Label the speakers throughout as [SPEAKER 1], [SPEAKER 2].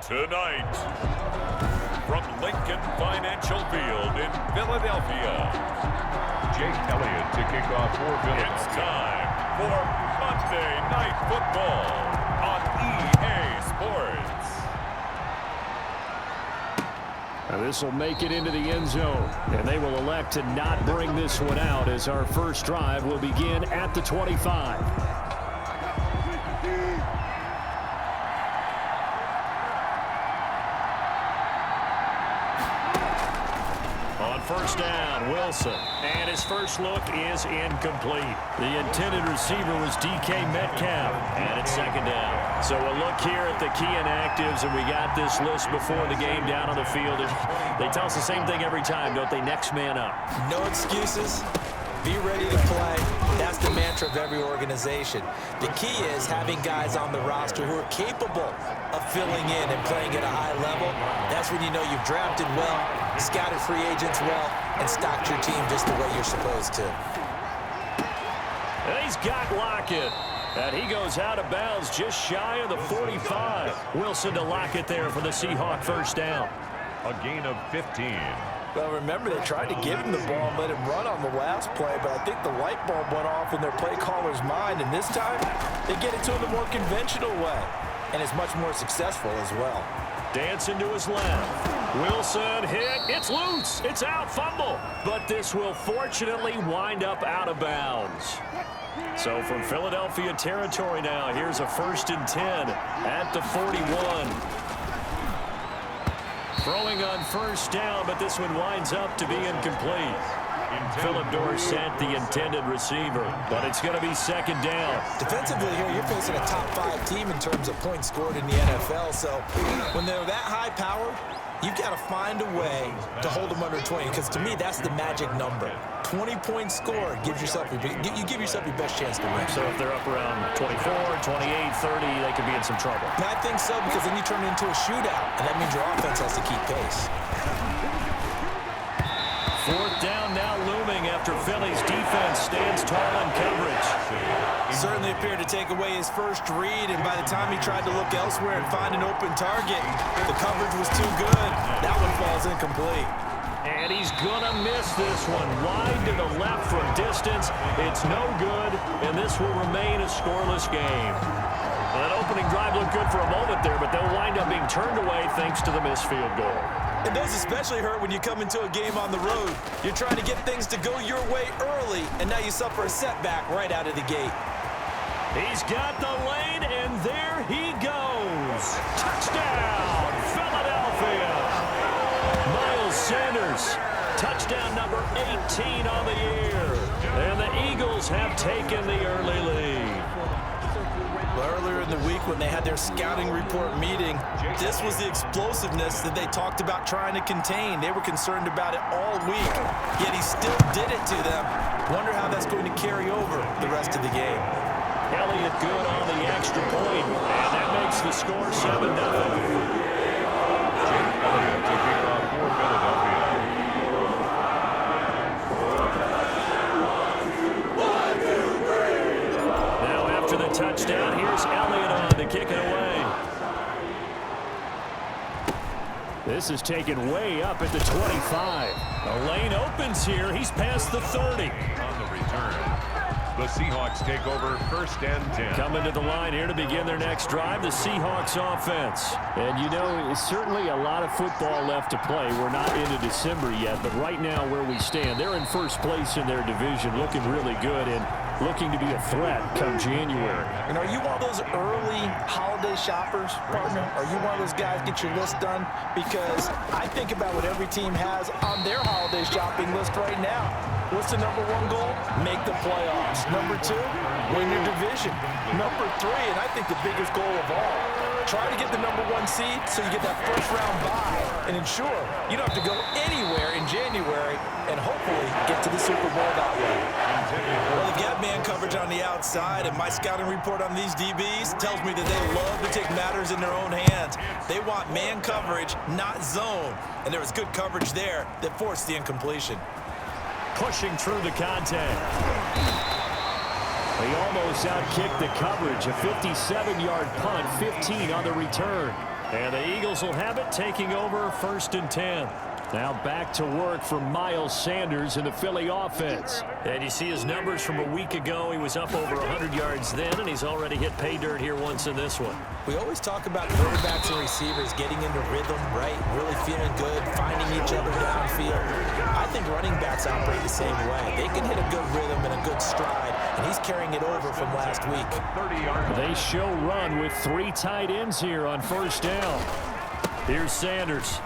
[SPEAKER 1] Tonight, from Lincoln Financial Field in Philadelphia,
[SPEAKER 2] Jake Elliott to kick off for Philadelphia.
[SPEAKER 1] It's time for Monday Night Football on EA Sports.
[SPEAKER 3] Now this will make it into the end zone, and they will elect to not bring this one out as our first drive will begin at the 25. First down, Wilson. And his first look is incomplete. The intended receiver was DK Metcalf. And it's second down. So a look here at the key inactives, and we got this list before the game down on the field. They tell us the same thing every time, don't they? Next man up.
[SPEAKER 4] No excuses. Be ready to play. That's the mantra of every organization. The key is having guys on the roster who are capable of filling in and playing at a high level. That's when you know you've drafted well, scouted free agents well, and stocked your team just the way you're supposed to.
[SPEAKER 3] And he's got Lockett. And he goes out of bounds just shy of the 45. Wilson to Lockett there for the Seahawk first down.
[SPEAKER 2] A gain of 15.
[SPEAKER 4] Well, remember, they tried to give him the ball and let him run on the last play, but I think the light bulb went off in their play caller's mind, and this time they get it to him the more conventional way, and it's much more successful as well.
[SPEAKER 3] Dancing to his left. Wilson hit. It's loose. It's out. Fumble. But this will fortunately wind up out of bounds. So from Philadelphia territory now, here's a 1st and 10 at the 41. Throwing on first down, but this one winds up to be incomplete. Philip Dorsett, the intended receiver, but it's going to be second down.
[SPEAKER 4] Defensively here, you're facing a top 5 team in terms of points scored in the NFL, so when they're that high powered, you've got to find a way to hold them under 20, because to me, that's the magic number. 20 points scored gives yourself you give yourself your best chance to win.
[SPEAKER 3] So if they're up around 24, 28, 30, they could be in some trouble.
[SPEAKER 4] And I think so, because then you turn it into a shootout, and that means your offense has to keep pace.
[SPEAKER 3] Fourth down now looming after Philly's defense stands tall in coverage.
[SPEAKER 4] Certainly appeared to take away his first read, and by the time he tried to look elsewhere and find an open target, the coverage was too good. That one falls incomplete.
[SPEAKER 3] And he's going to miss this one. Wide to the left from distance. It's no good, and this will remain a scoreless game. Well, that opening drive looked good for a moment there, but they'll wind up being turned away thanks to the missed field goal.
[SPEAKER 4] And those especially hurt when you come into a game on the road. You're trying to get things to go your way early, and now you suffer a setback right out of the gate.
[SPEAKER 3] He's got the lane, and there he goes. Touchdown, Philadelphia. Miles Sanders, touchdown number 18 on the year. And the Eagles have taken the early lead.
[SPEAKER 4] Well, earlier in the week when they had their scouting report meeting, this was the explosiveness that they talked about trying to contain. They were concerned about it all week, yet he still did it to them. Wonder how that's going to carry over the rest of the game.
[SPEAKER 3] Elliott good on the extra point, and that makes the score 7-0.
[SPEAKER 2] Jake Elliott to kick off for Philadelphia.
[SPEAKER 3] Now after the touchdown, here's Elliott on to kick it away. This is taken way up at the 25. The lane opens here. He's past the 30.
[SPEAKER 2] On the return, the Seahawks take over 1st and 10.
[SPEAKER 3] Coming to the line here to begin their next drive, the Seahawks offense. And you know, it's certainly a lot of football left to play. We're not into December yet, but right now where we stand, they're in first place in their division, looking really good and looking to be a threat come January.
[SPEAKER 4] And are you one of those early holiday shoppers, partner? Are you one of those guys get your list done? Because I think about what every team has on their holiday shopping list right now. What's the number 1 goal? Make the playoffs. Number 2, win your division. Number 3, and I think the biggest goal of all, try to get the number 1 seed so you get that first round bye and ensure you don't have to go anywhere in January and hopefully get to the Super Bowl that way. Well, they've got man coverage on the outside, and my scouting report on these DBs tells me that they love to take matters in their own hands. They want man coverage, not zone, and there was good coverage there that forced the incompletion.
[SPEAKER 3] Pushing through the contact. He almost outkicked the coverage. A 57-yard punt, 15 on the return. And the Eagles will have it, taking over 1st and 10. Now back to work for Miles Sanders in the Philly offense. And you see his numbers from a week ago. He was up over 100 yards then, and he's already hit pay dirt here once in this one.
[SPEAKER 4] We always talk about quarterbacks and receivers getting into rhythm, right? Really feeling good, finding each other downfield. I think running backs operate the same way. They can hit a good rhythm and a good stride, and he's carrying it over from last week.
[SPEAKER 3] They show run with 3 tight ends here on 1st down. Here's Sanders.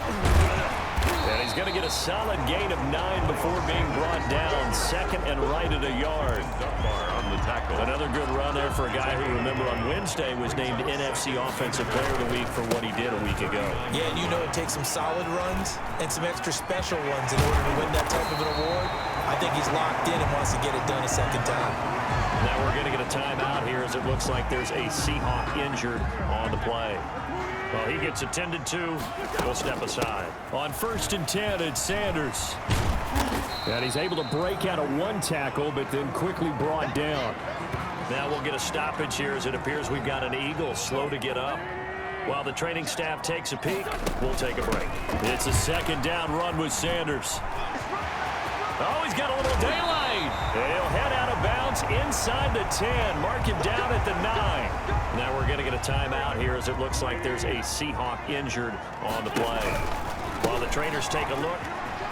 [SPEAKER 3] And he's going to get a solid gain of 9 before being brought down. 2nd and right at a yard.
[SPEAKER 2] On the tackle.
[SPEAKER 3] Another good run there for a guy who, remember, on Wednesday was named NFC Offensive Player of the Week for what he did a week ago.
[SPEAKER 4] Yeah, and you know it takes some solid runs and some extra special ones in order to win that type of an award. I think he's locked in and wants to get it done a second time.
[SPEAKER 3] Now we're going to get a timeout here as it looks like there's a Seahawk injured on the play. Well, he gets attended to. We'll step aside. On 1st and 10, it's Sanders. And he's able to break out of 1 tackle, but then quickly brought down. Now we'll get a stoppage here as it appears we've got an Eagle slow to get up. While the training staff takes a peek, we'll take a break. It's a 2nd down run with Sanders. Oh, he's got a little daylight. He'll head out of bounds inside the 10. Mark him down at the 9. Now we're going to get a timeout here as it looks like there's a Seahawk injured on the play. While the trainers take a look,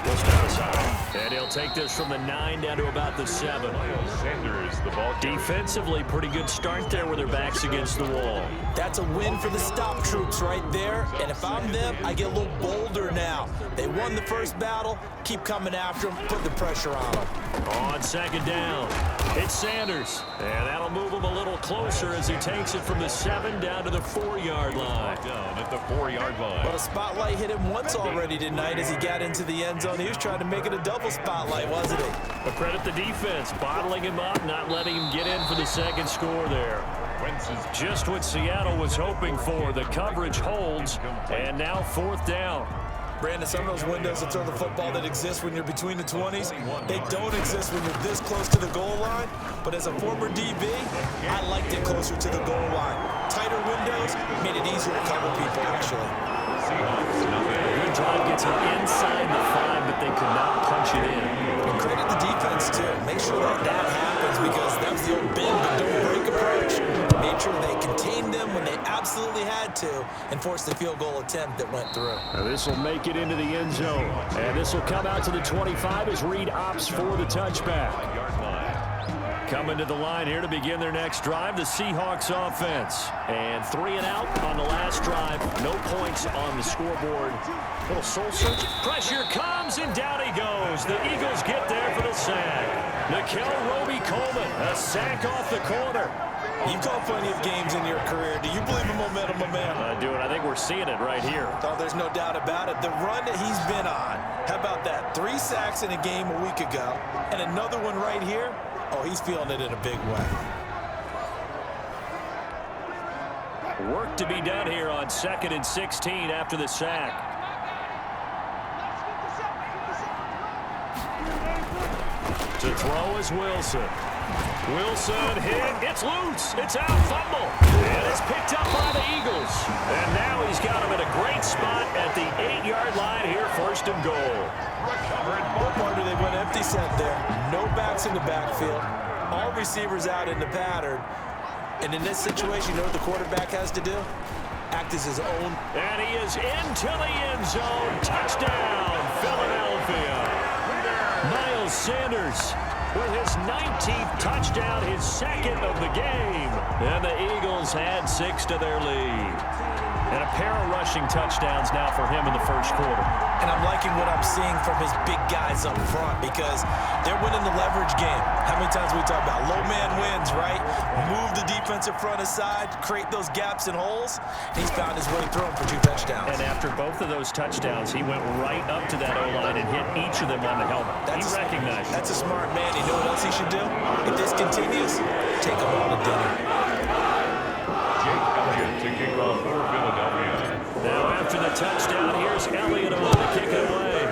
[SPEAKER 3] we'll step aside. And he'll take this from the 9 down to about the 7.
[SPEAKER 2] Sanders, the ball carrier.
[SPEAKER 3] Defensively, pretty good start there with their backs against the wall.
[SPEAKER 4] That's a win for the stop troops right there. And if I'm them, I get a little bolder now. They won the first battle. Keep coming after them. Put the pressure on them.
[SPEAKER 3] On 2nd down, it's Sanders. And that'll move him a little closer as he takes it from the 7 down to the 4-yard line.
[SPEAKER 2] Down at the 4-yard line.
[SPEAKER 4] But a spotlight hit him once already tonight as he got into the end zone. He was trying to make it a double spotlight, wasn't he?
[SPEAKER 3] But credit the defense, bottling him up, not letting him get in for the 2nd score there. Just what Seattle was hoping for. The coverage holds, and now 4th down.
[SPEAKER 4] Brandon, some of those windows to throw the football that exist when you're between the 20s, they don't exist when you're this close to the goal line. But as a former DB, I liked it closer to the goal line. Tighter windows made it easier to cover people, actually.
[SPEAKER 3] Good drive gets him inside the 5, but they could not punch it in.
[SPEAKER 4] And credit the defense, too. Make sure that happens because that was the old bend but don't break approach. Made sure they contained them when they absolutely had to and forced the field goal attempt that went through.
[SPEAKER 3] Now this will make it into the end zone. And this will come out to the 25 as Reed opts for the touchback. Coming to the line here to begin their next drive, the Seahawks offense. And 3 and out on the last drive. No points on the scoreboard. Little soul search. Pressure comes, and down he goes. The Eagles get there for the sack. Nickel Roby-Coleman, a sack off the corner.
[SPEAKER 4] You've called plenty of games in your career. Do you believe in momentum, my man?
[SPEAKER 3] I do, and I think we're seeing it right here.
[SPEAKER 4] Oh, there's no doubt about it. The run that he's been on. How about that? 3 sacks in a game a week ago, and another one right here. Oh, he's feeling it in a big way.
[SPEAKER 3] Work to be done here on 2nd and 16 after the sack. To throw is Wilson. Wilson hit. It's loose. It's out. Fumble. And it's picked up by the Eagles. And now he's got him in a great spot at the 8-yard line here, 1st and goal.
[SPEAKER 4] What part do they went empty set there? No backs in the backfield. All receivers out in the pattern. And in this situation, you know what the quarterback has to do? Act as his own.
[SPEAKER 3] And he is into the end zone. Touchdown, Philadelphia. Miles Sanders with his 19th touchdown, his 2nd of the game. And the Eagles add 6 to their lead. And a pair of rushing touchdowns now for him in the 1st quarter.
[SPEAKER 4] And I'm liking what I'm seeing from his big guys up front because they're winning the leverage game. How many times we talk about low man wins, right? Move the defensive front aside, create those gaps and holes. He's found his way through them for 2 touchdowns.
[SPEAKER 3] And after both of those touchdowns, he went right up to that O-line and hit each of them on the helmet. He recognized it.
[SPEAKER 4] That's a smart man. You know what else he should do? If this continues, take them all to dinner.
[SPEAKER 2] To kick off for Philadelphia.
[SPEAKER 3] Now after the touchdown, here's Elliott over to kick it away.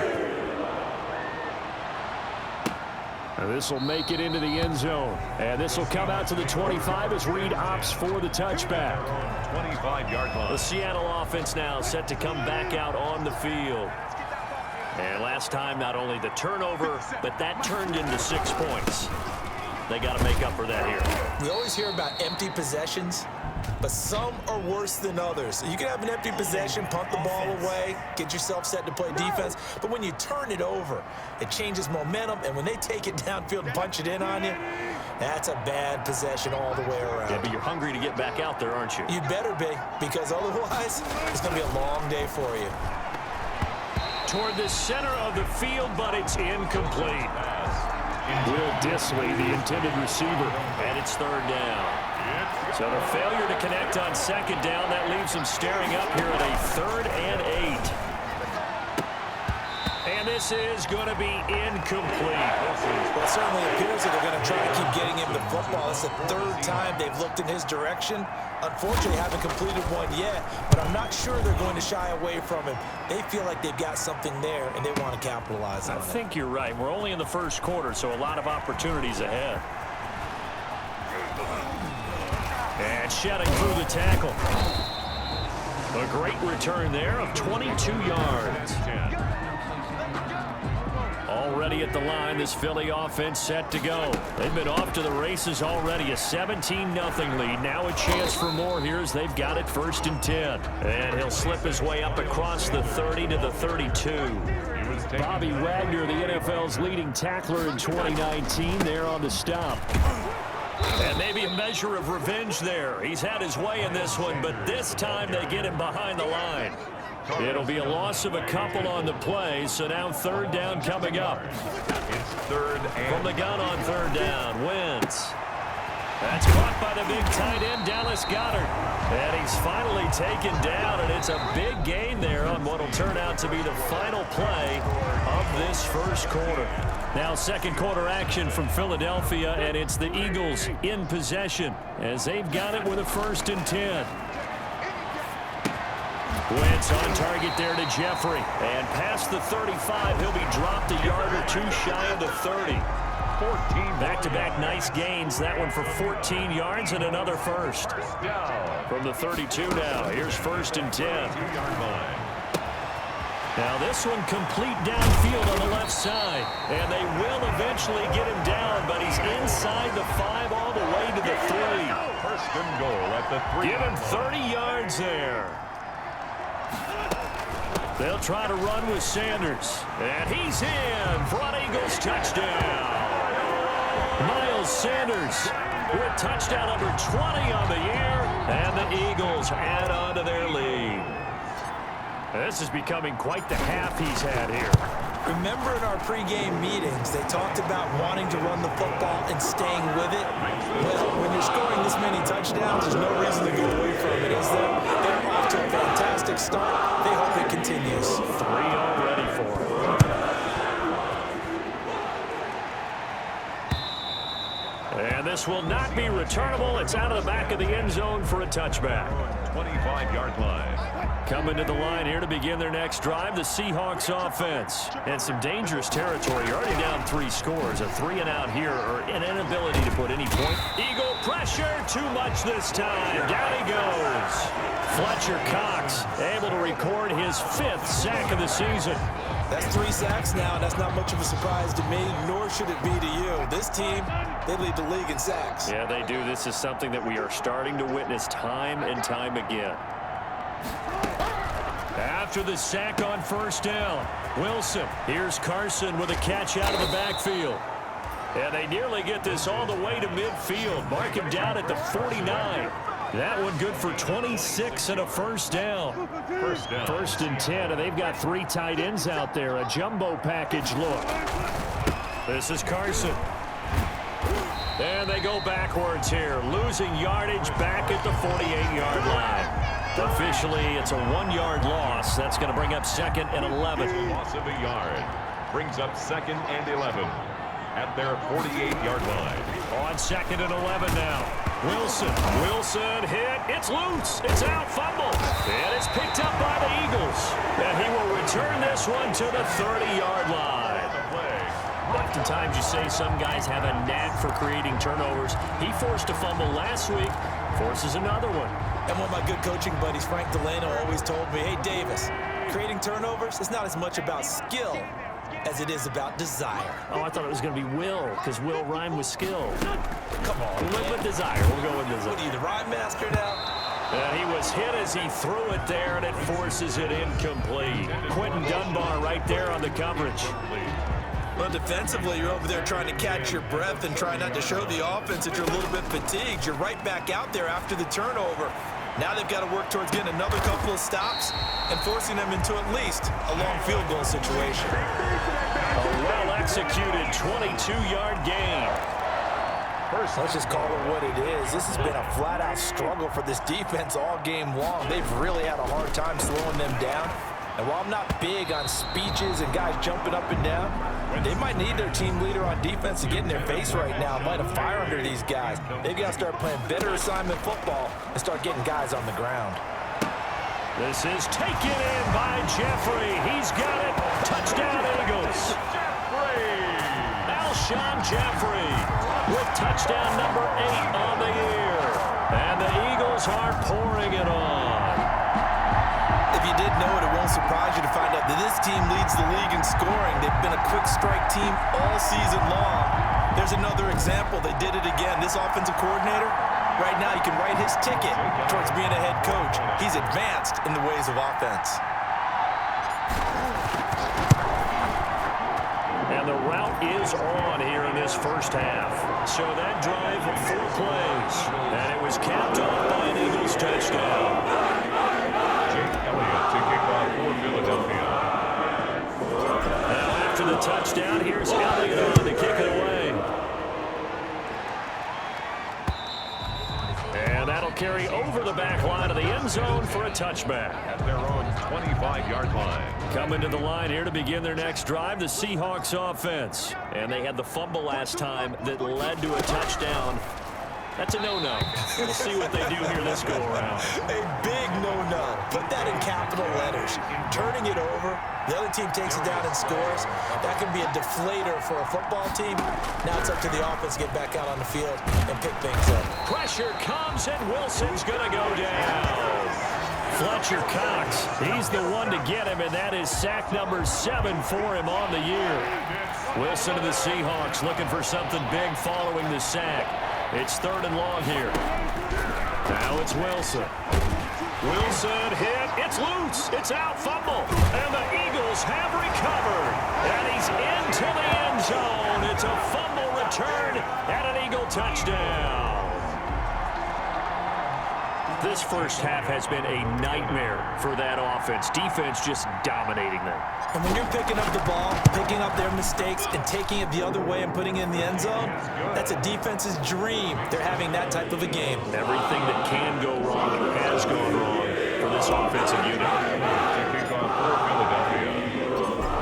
[SPEAKER 3] This will make it into the end zone. And this will come out to the 25 as Reed opts for the touchback.
[SPEAKER 2] 25-yard line.
[SPEAKER 3] The Seattle offense now set to come back out on the field. And last time, not only the turnover, but that turned into 6 points. They got to make up for that here.
[SPEAKER 4] We always hear about empty possessions, but some are worse than others. You can have an empty possession, punt the ball away, get yourself set to play defense, but when you turn it over, it changes momentum, and when they take it downfield and punch it in on you, that's a bad possession all the way around.
[SPEAKER 3] Yeah, but you're hungry to get back out there, aren't you?
[SPEAKER 4] You better be, because otherwise, it's going to be a long day for you.
[SPEAKER 3] Toward the center of the field, but it's incomplete. Will Disley, the intended receiver, and it's third down. So the failure to connect on second down, that leaves them staring up here at a 3rd and 8. And this is going to be incomplete.
[SPEAKER 4] Well, it certainly appears that they're going to try to keep getting him the football. It's the 3rd time they've looked in his direction. Unfortunately, haven't completed one yet, but I'm not sure they're going to shy away from him. They feel like they've got something there, and they want to capitalize on it.
[SPEAKER 3] I think you're right. We're only in the first quarter, so a lot of opportunities ahead. And shedding through the tackle. A great return there of 22 yards. Already at the line, this Philly offense set to go. They've been off to the races already. A 17-0 lead. Now a chance for more here as they've got it 1st and 10. And he'll slip his way up across the 30 to the 32. Bobby Wagner, the NFL's leading tackler in 2019, there on the stop. And maybe a measure of revenge there. He's had his way in this one, but this time they get him behind the line. It'll be a loss of a couple on the play, so now 3rd down coming up.
[SPEAKER 2] It's 3rd and
[SPEAKER 3] From the gun on 3rd down, Wentz. That's caught by the big tight end, Dallas Goedert. And he's finally taken down, and it's a big gain there on what will turn out to be the final play of this first quarter. Now 2nd quarter action from Philadelphia, and it's the Eagles in possession as they've got it with a 1st and 10. Wentz on target there to Jeffrey. And past the 35, he'll be dropped a yard or 2 shy of the 30. 14 back-to-back nice gains. That one for 14 yards and another first. From the 32 now, here's 1st and 10. Now this one complete downfield on the left side. And they will eventually get him down, but he's inside the 5 all the way to the 3.
[SPEAKER 2] 1st and goal at the 3.
[SPEAKER 3] Give him 30 yards there. They'll try to run with Sanders. And he's in for an Eagles touchdown. Miles Sanders with touchdown number 20 on the year. And the Eagles add on to their lead. This is becoming quite the half he's had here.
[SPEAKER 4] Remember in our pregame meetings, they talked about wanting to run the football and staying with it. Well, when you're scoring this many touchdowns, there's no reason to go away from it, is there? They're off to a fantastic start. They hope it continues.
[SPEAKER 3] 3 already for him. And this will not be returnable. It's out of the back of the end zone for a touchback.
[SPEAKER 2] 25-yard line.
[SPEAKER 3] Coming to the line here to begin their next drive, the Seahawks offense. And some dangerous territory. You're already down 3 scores. A 3-and-out here, or an inability to put any point. Eagle pressure, too much this time. Down he goes. Fletcher Cox able to record his 5th sack of the season.
[SPEAKER 4] That's 3 sacks now, and that's not much of a surprise to me, nor should it be to you. This team, they lead the league in sacks.
[SPEAKER 3] Yeah, they do. This is something that we are starting to witness time and time again. After the sack on 1st down, Wilson. Here's Carson with a catch out of the backfield. And they nearly get this all the way to midfield. Mark him down at the 49. That one good for 26 and a 1st down. 1st and 10, and they've got 3 tight ends out there. A jumbo package look. This is Carson. And they go backwards here, losing yardage back at the 48-yard line. Officially, it's a 1-yard loss. That's going to bring up 2nd and 11.
[SPEAKER 2] Loss of a yard brings up 2nd and 11 at their 48-yard line.
[SPEAKER 3] On 2nd and 11 now. Wilson hit. It's loose. It's out. Fumble. And it's picked up by the Eagles. And he will return this one to the 30-yard line. oftentimes you say some guys have a knack for creating turnovers. He forced a fumble last week, forces another one.
[SPEAKER 4] And one of my good coaching buddies, Frank Delano, always told me, hey, Davis, creating turnovers is not as much about skill as it is about desire.
[SPEAKER 3] Oh, I thought it was going to be will, because will rhyme with skill.
[SPEAKER 4] Come on,
[SPEAKER 3] We'll live with desire. We'll go with desire.
[SPEAKER 4] What are you, the rhyme master now?
[SPEAKER 3] And he was hit as he threw it there, and it forces it incomplete. Quentin Dunbar right there on the coverage.
[SPEAKER 4] Well, defensively, you're over there trying to catch your breath and try not to show the offense that you're a little bit fatigued. You're right back out there after the turnover. Now they've got to work towards getting another couple of stops and forcing them into at least a long field goal situation.
[SPEAKER 3] A well-executed 22-yard gain.
[SPEAKER 4] Let's just call it what it is. This has been a flat-out struggle for this defense all game long. They've really had a hard time slowing them down. And while I'm not big on speeches and guys jumping up and down, they might need their team leader on defense to get in their face right now, light a fire under these guys. They've got to start playing better assignment football and start getting guys on the ground.
[SPEAKER 3] This is taken in by Jeffrey. He's got it. Touchdown, Eagles. Alshon Jeffrey with touchdown number 8 on the year. And the Eagles are pouring it on.
[SPEAKER 4] If you did know it, it won't surprise you to find out that this team leads the league in scoring. They've been a quick strike team all season long. There's another example. They did it again. This offensive coordinator, right now, he can write his ticket towards being a head coach. He's advanced in the ways of offense.
[SPEAKER 3] And the route is on here in this first half. So that drive, 4 plays. And it was capped off by an Eagles touchdown. Now after the touchdown, here's Elliott on to kick it away. And that'll carry over the back line of the end zone for a touchback.
[SPEAKER 2] At their own 25-yard line.
[SPEAKER 3] Coming to the line here to begin their next drive, the Seahawks offense. And they had the fumble last time that led to a touchdown. That's a no-no. We'll see what they do here this go-around.
[SPEAKER 4] A big no-no. Put that in capital letters. Turning it over, the other team takes it down and scores. That can be a deflator for a football team. Now it's up to the offense to get back out on the field and pick things up.
[SPEAKER 3] Pressure comes, and Wilson's going to go down. Fletcher Cox, he's the one to get him, and that is sack number 7 for him on the year. Wilson to the Seahawks looking for something big following the sack. It's 3rd and long here. Now it's Wilson. Wilson hit. It's loose. It's out. Fumble. And the Eagles have recovered. And he's into the end zone. It's a fumble return and an Eagle touchdown. This first half has been a nightmare for that offense. Defense just dominating them.
[SPEAKER 4] And when you're picking up the ball, picking up their mistakes, and taking it the other way and putting it in the end zone, that's a defense's dream. They're having that type of a game.
[SPEAKER 3] Everything that can go wrong has gone wrong for this offensive unit.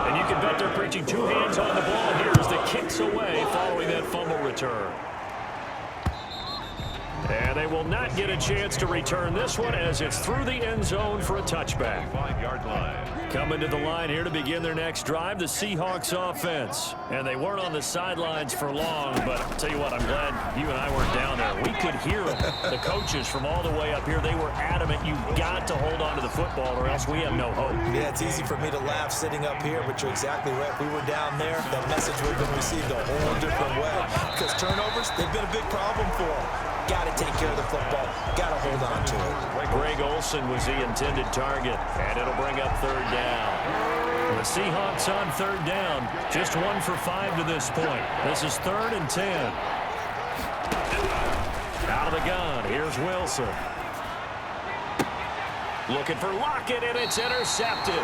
[SPEAKER 3] And you can bet they're preaching 2 hands on the ball here as the kick's away following that fumble return. And they will not get a chance to return this one as it's through the end zone for a touchback.
[SPEAKER 2] 5-yard line.
[SPEAKER 3] Coming to the line here to begin their next drive, the Seahawks offense. And they weren't on the sidelines for long, but I'll tell you what, I'm glad you and I weren't down there. We could hear them. The coaches from all the way up here, they were adamant. You've got to hold on to the football or else we have no hope.
[SPEAKER 4] Yeah, it's easy for me to laugh sitting up here, but you're exactly right. If we were down there, that message would have been received a whole different way. Because turnovers, they've been a big problem for them. Got to take care of the football. Got to hold on to it.
[SPEAKER 3] Greg Olsen was the intended target, and it'll bring up 3rd down. The Seahawks on 3rd down, just 1 for 5 to this point. This is 3rd and 10. Out of the gun, here's Wilson. Looking for Lockett, and it's intercepted.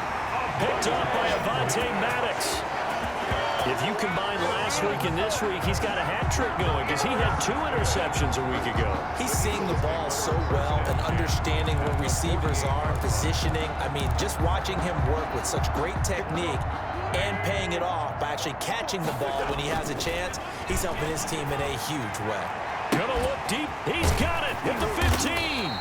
[SPEAKER 3] Picked up by Avonte Maddox. If you combine last week and this week, he's got a hat trick going because he had 2 interceptions a week ago.
[SPEAKER 4] He's seeing the ball so well and understanding where receivers are and positioning. I mean, just watching him work with such great technique and paying it off by actually catching the ball when he has a chance, he's helping his team in a huge way.
[SPEAKER 3] Gonna look deep. He's got it at the 15.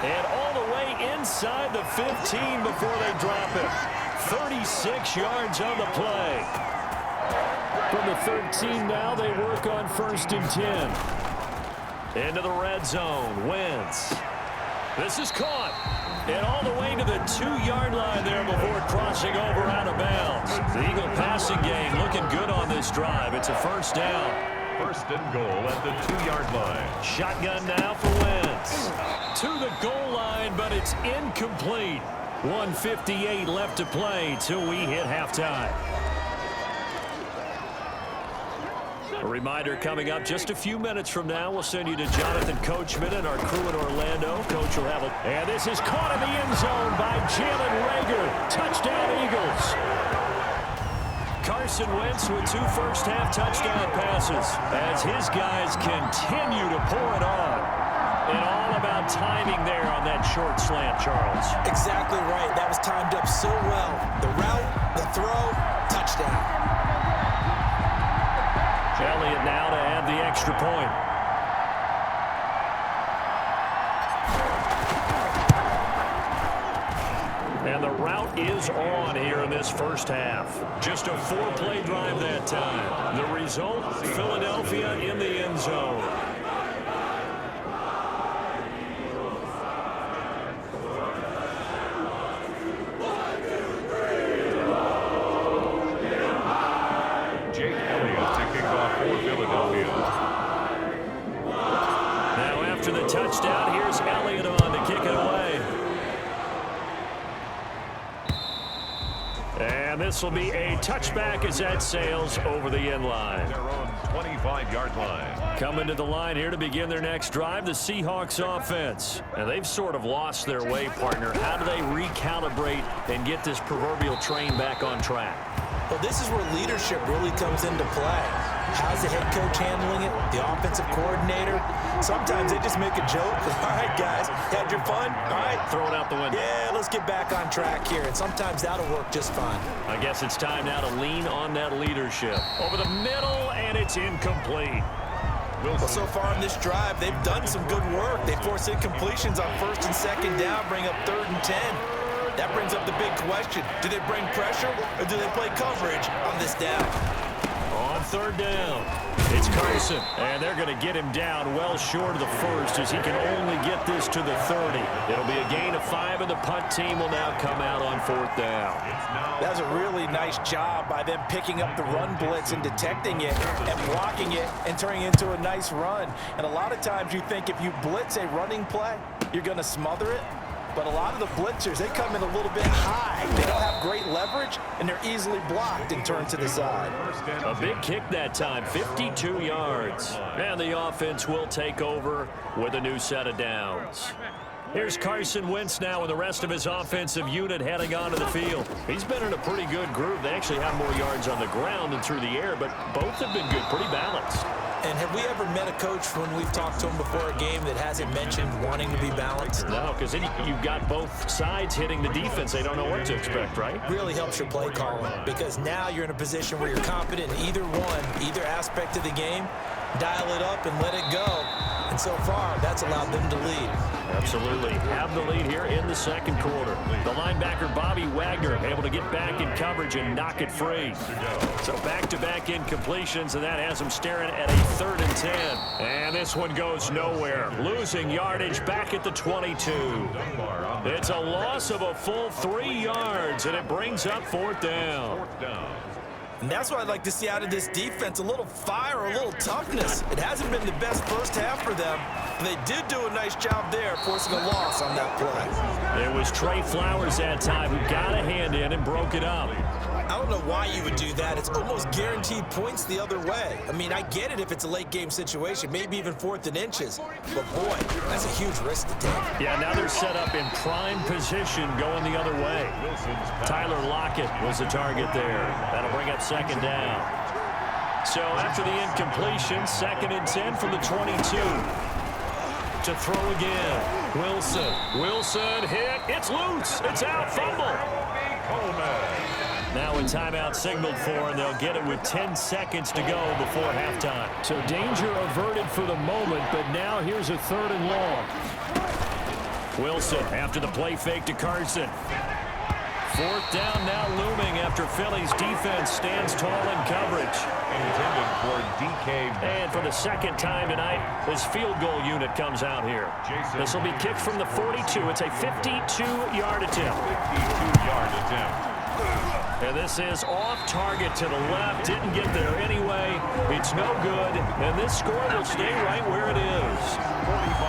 [SPEAKER 3] And all the way inside the 15 before they drop it. 36 yards on the play. From the 13 now, they work on 1st and 10. Into the red zone. Wentz. This is caught. And all the way to the 2-yard line there before crossing over out of bounds. The Eagle passing game looking good on this drive. It's a 1st down.
[SPEAKER 2] 1st and goal at the 2-yard line.
[SPEAKER 3] Shotgun now for Wentz. To the goal line, but it's incomplete. 1:58 left to play till we hit halftime. A reminder coming up just a few minutes from now. We'll send you to Jonathan Coachman and our crew in Orlando. Coach will have a... And this is caught in the end zone by Jalen Reagor. Touchdown, Eagles. Carson Wentz with 2 first-half touchdown passes as his guys continue to pour it on. And all about timing there on that short slant, Charles.
[SPEAKER 4] Exactly right. That was timed up so well. The route, the throw, touchdown.
[SPEAKER 3] Elliott now to add the extra point. And the route is on here in this first half. Just a 4-play drive that time. The result, Philadelphia in the end zone. Touchdown. Here's Elliott on to kick it away. And this will be a touchback as that sails over the end line.
[SPEAKER 2] Their own 25-yard line.
[SPEAKER 3] Coming to the line here to begin their next drive, the Seahawks offense. And they've sort of lost their way, partner. How do they recalibrate and get this proverbial train back on track?
[SPEAKER 4] Well, this is where leadership really comes into play. How's the head coach handling it? The offensive coordinator? Sometimes they just make a joke. All right, guys, had your fun? All right.
[SPEAKER 3] Throw it out the window.
[SPEAKER 4] Yeah, let's get back on track here. And sometimes that'll work just fine.
[SPEAKER 3] I guess it's time now to lean on that leadership. Over the middle, and it's incomplete.
[SPEAKER 4] Well, so far in this drive, they've done some good work. They force incompletions on 1st and 2nd down, bring up 3rd and 10. That brings up the big question. Do they bring pressure or do they play coverage on this down?
[SPEAKER 3] On 3rd down, it's Carson, and they're going to get him down well short of the 1st as he can only get this to the 30. It'll be a gain of 5, and the punt team will now come out on 4th down.
[SPEAKER 4] That was a really nice job by them picking up the run blitz and detecting it and blocking it and turning it into a nice run. And a lot of times you think if you blitz a running play, you're going to smother it. But a lot of the blitzers, they come in a little bit high. They don't have great leverage, and they're easily blocked and turned to the side.
[SPEAKER 3] A big kick that time, 52 yards. And the offense will take over with a new set of downs. Here's Carson Wentz now with the rest of his offensive unit heading onto the field. He's been in a pretty good groove. They actually have more yards on the ground than through the air, but both have been good, pretty balanced.
[SPEAKER 4] And have we ever met a coach when we've talked to him before a game that hasn't mentioned wanting to be balanced?
[SPEAKER 3] No, because then you've got both sides hitting the defense. They don't know what to expect, right?
[SPEAKER 4] Really helps your play calling because now you're in a position where you're confident in either aspect of the game. Dial it up and let it go. And so far, that's allowed them to lead.
[SPEAKER 3] Absolutely. Have the lead here in the 2nd quarter. The linebacker, Bobby Wagner, able to get back in coverage and knock it free. So back-to-back incompletions, and that has them staring at a 3rd and 10. And this one goes nowhere. Losing yardage back at the 22. It's a loss of a full 3 yards, and it brings up 4th down.
[SPEAKER 4] And that's what I'd like to see out of this defense, a little fire, a little toughness. It hasn't been the best first half for them. They did do a nice job there, forcing a loss on that play.
[SPEAKER 3] It was Trey Flowers that time who got a hand in and broke it up.
[SPEAKER 4] I don't know why you would do that. It's almost guaranteed points the other way. I mean, I get it if it's a late game situation, maybe even 4th and inches. But boy, that's a huge risk to take.
[SPEAKER 3] Yeah, now they're set up in prime position going the other way. Tyler Lockett was the target there. That'll bring up 2nd down. So after the incompletion, 2nd and 10 from the 22. To throw again. Wilson hit. It's loose. It's out. Fumble. Now a timeout signaled for, and they'll get it with 10 seconds to go before halftime. So danger averted for the moment, but now here's a 3rd and long. Wilson after the play fake to Carson. Fourth down now looming after Philly's defense stands tall in coverage.
[SPEAKER 2] Intended for DK.
[SPEAKER 3] And for the second time tonight, his field goal unit comes out here. This will be kicked from the 42. It's a 52-yard attempt.
[SPEAKER 2] 52-yard attempt.
[SPEAKER 3] And this is off target to the left. Didn't get there anyway. It's no good. And this score will stay right where it is.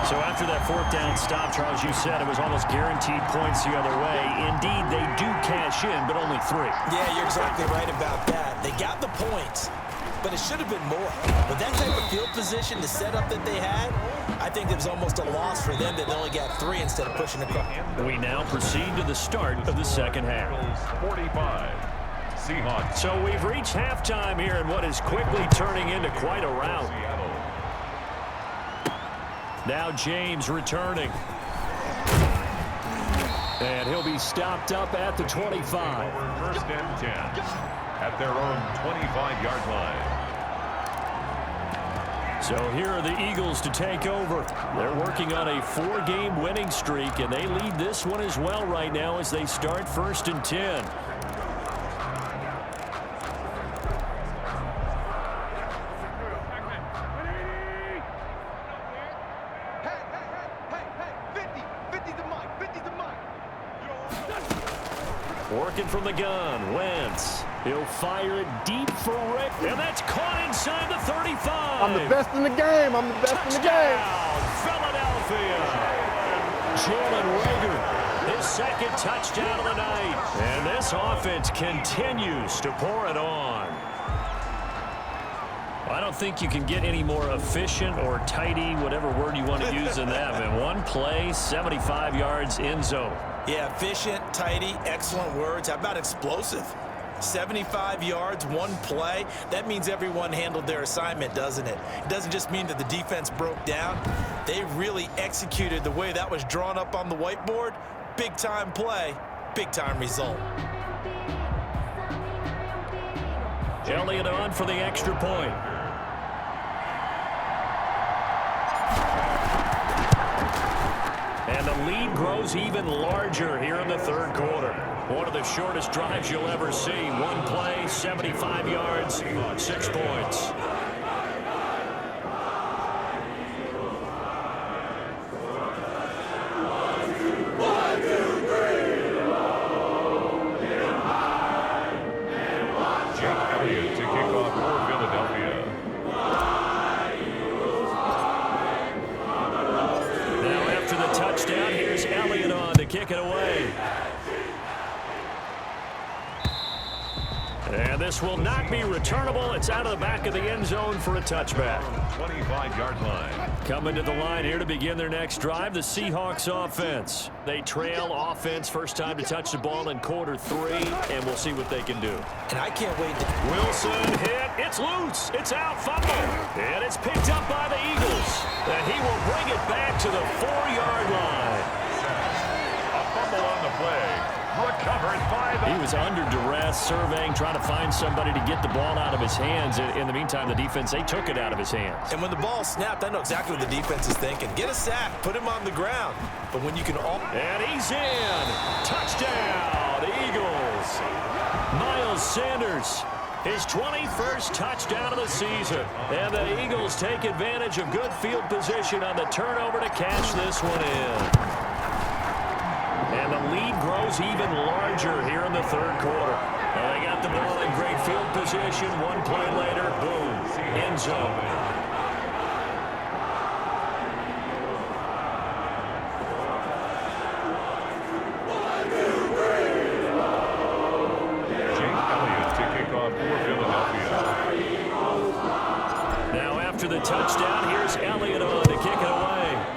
[SPEAKER 3] So after that fourth down stop, Charles, you said it was almost guaranteed points the other way. Indeed, they do cash in, but only 3.
[SPEAKER 4] Yeah, you're exactly right about that. They got the points, but it should have been more. With that type of field position, the setup that they had, I think it was almost a loss for them that they only got 3 instead of pushing across.
[SPEAKER 3] We now proceed to the start of the second half.
[SPEAKER 2] 45. Seahawks.
[SPEAKER 3] So we've reached halftime here in what is quickly turning into quite a rout. Now James returning. And he'll be stopped up at the 25.
[SPEAKER 2] First and 10 at their own 25-yard line.
[SPEAKER 3] So here are the Eagles to take over. They're working on a 4-game winning streak, and they lead this one as well right now as they start first and 10. Working from the gun, Wentz. He'll fire it deep for Rick, and that's caught inside the 35.
[SPEAKER 5] I'm the best in the game. I'm the best in the game.
[SPEAKER 3] Philadelphia. Jalen Reagor, his second touchdown of the night. And this offense continues to pour it on. I don't think you can get any more efficient or tidy, whatever word you want to use in that. In one play, 75 yards in zone.
[SPEAKER 4] Yeah, efficient, tidy, excellent words. How about explosive? 75 yards, one play. That means everyone handled their assignment, doesn't it? It doesn't just mean that the defense broke down. They really executed the way that was drawn up on the whiteboard. Big-time play, big-time result.
[SPEAKER 3] Elliott on for the extra point. And the lead grows even larger here in the third quarter. One of the shortest drives you'll ever see. One play, 75 yards, 6 points. Kick it away. And this will not be returnable. It's out of the back of the end zone for a touchback.
[SPEAKER 2] 25-yard line.
[SPEAKER 3] Coming to the line here to begin their next drive, the Seahawks offense. They trail offense, first time to touch the ball in quarter 3, and we'll see what they can do.
[SPEAKER 4] And I can't wait to...
[SPEAKER 3] Wilson hit. It's loose. It's out. Fumble. And it's picked up by the Eagles. And he will bring it back to the 4-yard line.
[SPEAKER 2] On the play, recovered by the...
[SPEAKER 3] He was under duress, surveying, trying to find somebody to get the ball out of his hands. In the meantime, the defense, they took it out of his hands.
[SPEAKER 4] And when the ball snapped, I know exactly what the defense is thinking. Get a sack, put him on the ground. But when you can all...
[SPEAKER 3] And he's in. Touchdown, Eagles. Miles Sanders, his 21st touchdown of the season. And the Eagles take advantage of good field position on the turnover to cash this one in. And the lead grows even larger here in the third quarter. They got the ball in great field position. One play later, boom, end zone.
[SPEAKER 2] Jake Elliott to kick off for Philadelphia.
[SPEAKER 3] Now after the touchdown, here's Elliott on to kick it away.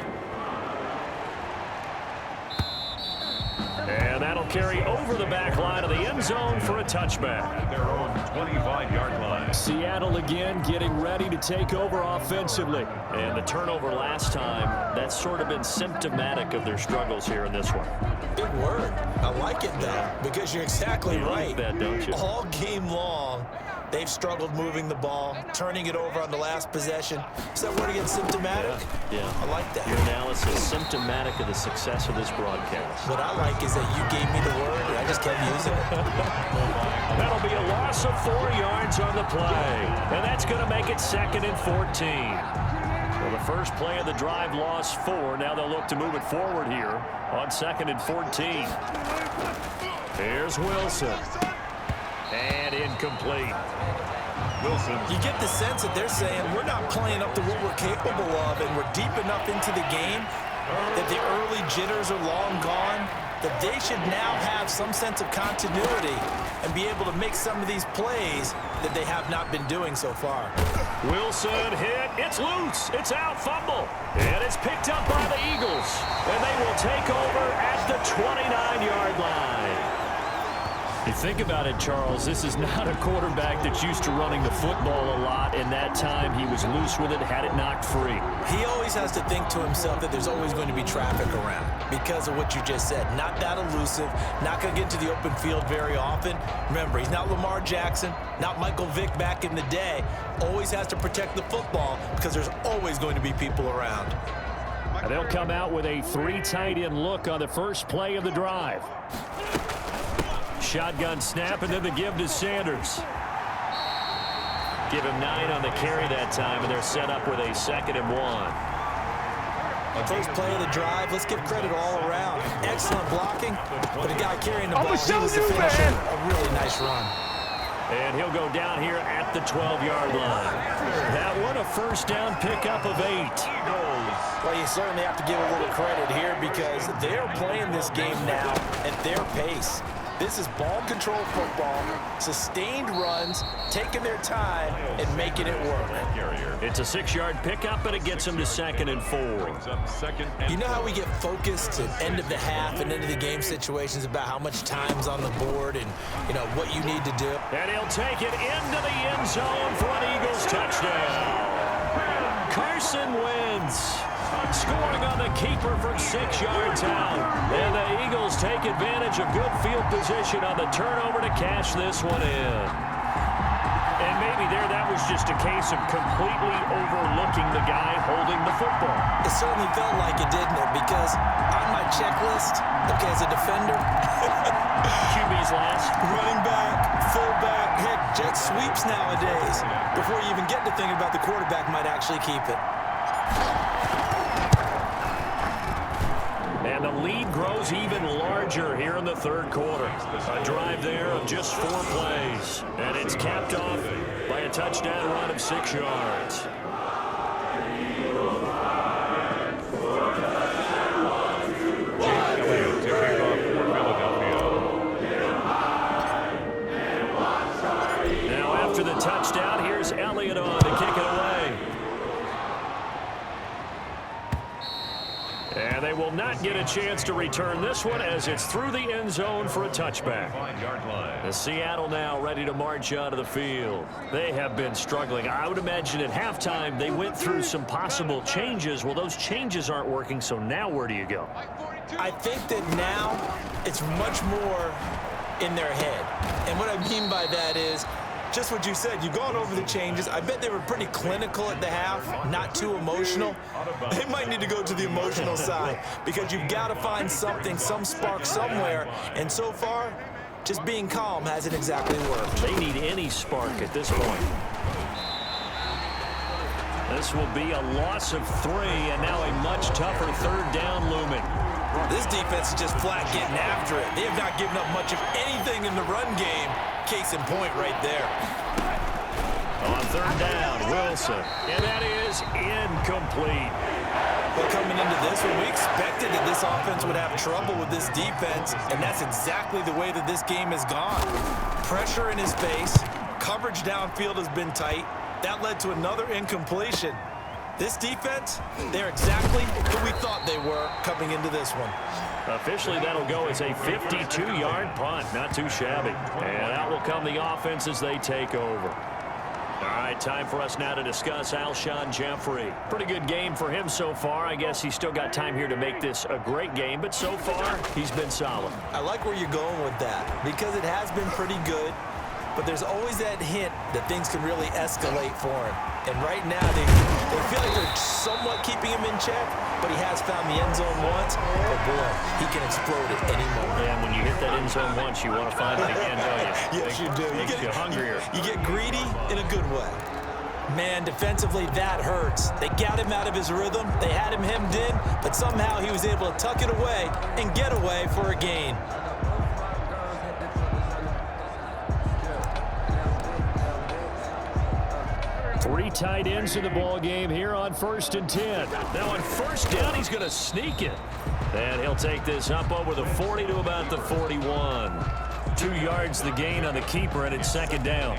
[SPEAKER 3] And that'll carry over the back line of the end zone for a touchback.
[SPEAKER 2] At their own 25-yard line.
[SPEAKER 3] Seattle again getting ready to take over offensively. And the turnover last time, that's sort of been symptomatic of their struggles here in this one.
[SPEAKER 4] Big word. I like it, though, because you're exactly right.
[SPEAKER 3] Like that, don't you?
[SPEAKER 4] All game long, They've struggled moving the ball, turning it over on the last possession. Is that word again, symptomatic?
[SPEAKER 3] Yeah.
[SPEAKER 4] I like that.
[SPEAKER 3] Your analysis, symptomatic of the success of this broadcast.
[SPEAKER 4] What I like is that you gave me the word, and I just kept using it.
[SPEAKER 3] That'll be a loss of 4 yards on the play. And that's going to make it 2nd and 14. Well, the first play of the drive lost 4. Now they'll look to move it forward here on 2nd and 14. Here's Wilson. And incomplete.
[SPEAKER 2] Wilson.
[SPEAKER 4] You get the sense that they're saying we're not playing up to what we're capable of, and we're deep enough into the game that the early jitters are long gone, that they should now have some sense of continuity and be able to make some of these plays that they have not been doing so far.
[SPEAKER 3] Wilson hit. It's loose. It's out. Fumble. And it's picked up by the Eagles. And they will take over at the 29-yard line. You think about it, Charles, this is not a quarterback that's used to running the football a lot, and that time he was loose with it, had it knocked free.
[SPEAKER 4] He always has to think to himself that there's always going to be traffic around because of what you just said. Not that elusive, not going to get to the open field very often. Remember, he's not Lamar Jackson, not Michael Vick back in the day. Always has to protect the football because there's always going to be people around.
[SPEAKER 3] And they'll come out with a 3 tight end look on the first play of the drive. Shotgun snap, and then the give to Sanders. Give him 9 on the carry that time, and they're set up with a 2nd and 1.
[SPEAKER 4] First play of the drive, let's give credit all around. Excellent blocking, but a guy carrying the ball, he was the finisher. A really nice run.
[SPEAKER 3] And he'll go down here at the 12-yard line. That one a first down pickup of 8.
[SPEAKER 4] Well, you certainly have to give a little credit here because they're playing this game now at their pace. This is ball control football, sustained runs, taking their time, and making it work.
[SPEAKER 3] It's a 6-yard pickup, but it gets them to 2nd and 4.
[SPEAKER 4] You know how we get focused at end of the half and end of the game situations about how much time's on the board and, you know, what you need to do?
[SPEAKER 3] And he'll take it into the end zone for an Eagles touchdown. Carson Wentz scoring on the keeper from 6 yards out. And the Eagles take advantage of good field position on the turnover to cash this one in. And maybe that was just a case of completely overlooking the guy holding the football.
[SPEAKER 4] It certainly felt like it, didn't it? Because on my checklist, okay, as a defender,
[SPEAKER 3] QB's last.
[SPEAKER 4] running back, fullback, heck, jet sweeps nowadays. Before you even get to thinking about the quarterback might actually keep it.
[SPEAKER 3] And the lead grows even larger here in the 3rd quarter. A drive there of just 4 plays. And it's capped off by a touchdown run of 6 yards. Now after the touchdown, here's Elliott on to kick it away. And they will not get a chance to return this one as it's through the end zone for a touchback. The Seattle now ready to march out of the field. They have been struggling. I would imagine at halftime they went through some possible changes. Well, those changes aren't working, so now where do you go?
[SPEAKER 4] I think that now it's much more in their head. And what I mean by that is just what you said. You've gone over the changes. I bet they were pretty clinical at the half, not too emotional. They might need to go to the emotional side because you've got to find something, some spark somewhere. And so far, just being calm hasn't exactly worked.
[SPEAKER 3] They need any spark at this point. This will be a loss of 3, and now a much tougher 3rd down looming.
[SPEAKER 4] This defense is just flat getting after it. They have not given up much of anything in the run game. Case in point right there.
[SPEAKER 3] On 3rd down, Wilson. And that is incomplete.
[SPEAKER 4] But coming into this one, we expected that this offense would have trouble with this defense, and that's exactly the way that this game has gone. Pressure in his face. Coverage downfield has been tight. That led to another incompletion. This defense, they're exactly who we thought they were coming into this one.
[SPEAKER 3] Officially, that'll go as a 52-yard punt. Not too shabby. And out will come the offense as they take over. All right, time for us now to discuss Alshon Jeffrey. Pretty good game for him so far. I guess he's still got time here to make this a great game, but so far, he's been solid.
[SPEAKER 4] I like where you're going with that because it has been pretty good. but there's always that hint that things can really escalate for him. And right now, they feel like they're somewhat keeping him in check, but he has found the end zone once. But boy, he can explode at any moment.
[SPEAKER 3] Yeah, and when you hit that end zone once, you want to find it again, don't you?
[SPEAKER 4] Yes, you do.
[SPEAKER 3] Makes you hungrier.
[SPEAKER 4] You get greedy in a good way. Man, defensively, that hurts. They got him out of his rhythm. They had him hemmed in, but somehow he was able to tuck it away and get away for a gain.
[SPEAKER 3] Three tight ends in the ball game here on 1st and 10. Now on 1st down, he's going to sneak it. And he'll take this up over the 40 to about the 41. 2 yards the gain on the keeper, and it's 2nd down.